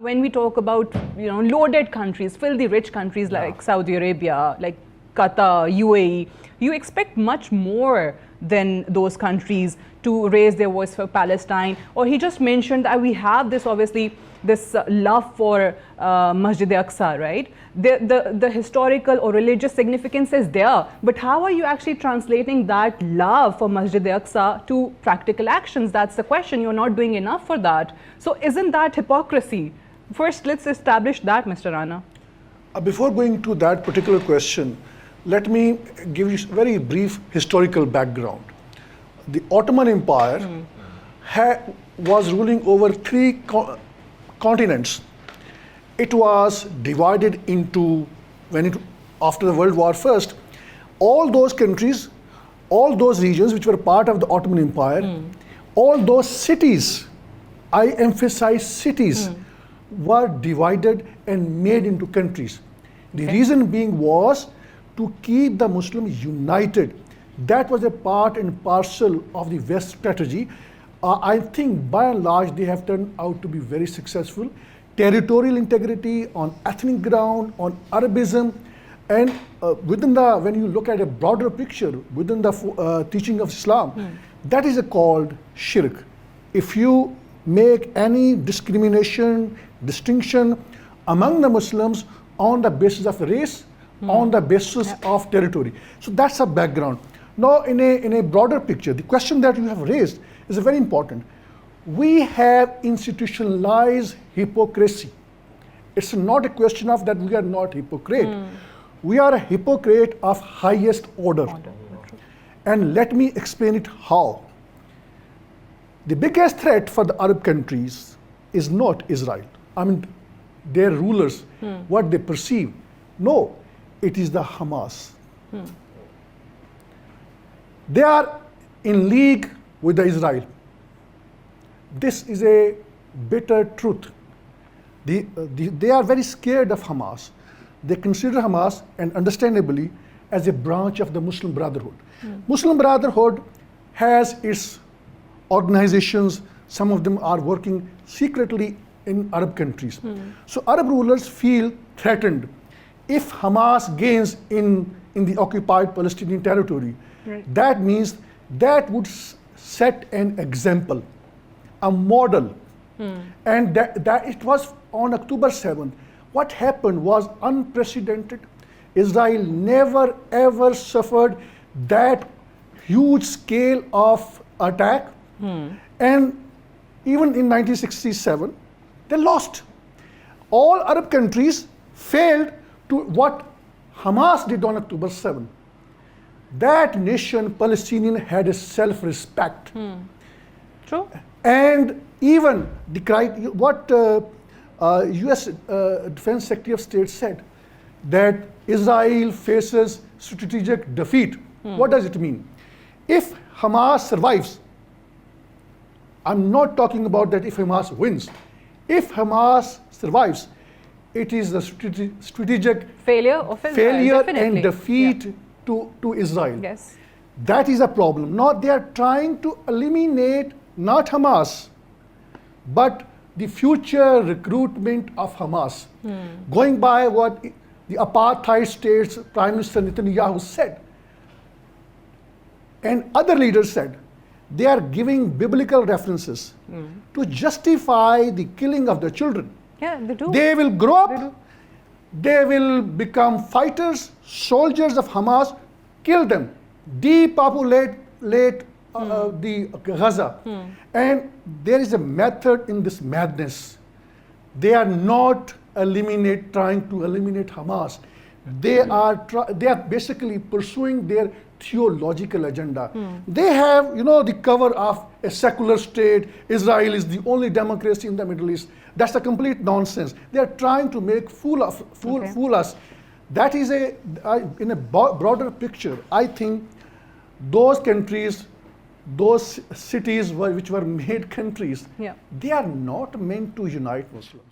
When we talk about, loaded countries, filthy rich countries like Saudi Arabia, like Qatar, UAE, you expect much more than those countries to raise their voice for Palestine. Or he just mentioned that we have this, obviously, this love for Masjid Aqsa, right? The historical or religious significance is there, but how are you actually translating that love for Masjid Aqsa to practical actions? That's the question. You're not doing enough for that. So isn't that hypocrisy? First, let's establish that, Mr. Rana. Before going to that particular question, let me give you a very brief historical background. The Ottoman Empire was ruling over three continents. It was divided into, after the World War First, all those countries, all those regions which were part of the Ottoman Empire, all those cities, I emphasize cities, were divided and made into countries. The reason being was to keep the Muslims united. That was a part and parcel of the West strategy. I think by and large they have turned out to be very successful. Territorial integrity on ethnic ground, on Arabism, and when you look at a broader picture within the teaching of Islam, that is called shirk. If you make any distinction among the Muslims on the basis of race, on the basis of territory. So that's a background. Now in a broader picture, the question that you have raised is very important. We have institutionalized hypocrisy. It's not a question of that we are not hypocrite. We are a hypocrite of highest order. And let me explain it how. The biggest threat for the Arab countries is not Israel. I mean, their rulers, what they perceive. No, it is the Hamas. They are in league with the Israel. This is a bitter truth. They are very scared of Hamas. They consider Hamas, and understandably, as a branch of the Muslim Brotherhood. Muslim Brotherhood has its organizations. Some of them are working secretly in Arab countries. So Arab rulers feel threatened if Hamas gains in the occupied Palestinian territory. That means that would set an example, a model. And that it was on October 7th. What happened was unprecedented. Israel never ever suffered that huge scale of attack. And even in 1967, they lost. All Arab countries failed to what Hamas did on October 7th. That nation, Palestinian, had a self-respect. True. And even what US Defense Secretary of State said, that Israel faces strategic defeat. What does it mean? If Hamas survives, I'm not talking about that if Hamas wins. If Hamas survives, it is the strategic failure of Israel, and defeat to Israel. Yes. That is a problem. Now they are trying to eliminate not Hamas, but the future recruitment of Hamas. Going by what the apartheid states Prime Minister Netanyahu said, and other leaders said, they are giving biblical references to justify the killing of the children. Yeah, they do. They will grow up, they will become fighters, soldiers of Hamas, kill them, depopulate the Gaza. And there is a method in this madness. They are not trying to eliminate Hamas. They are basically pursuing their theological agenda. They have, the cover of a secular state. Israel is the only democracy in the Middle East. That's a complete nonsense. They are trying to make fool us. That is in a broader picture. I think those countries, those cities which were made countries, they are not meant to unite Muslims.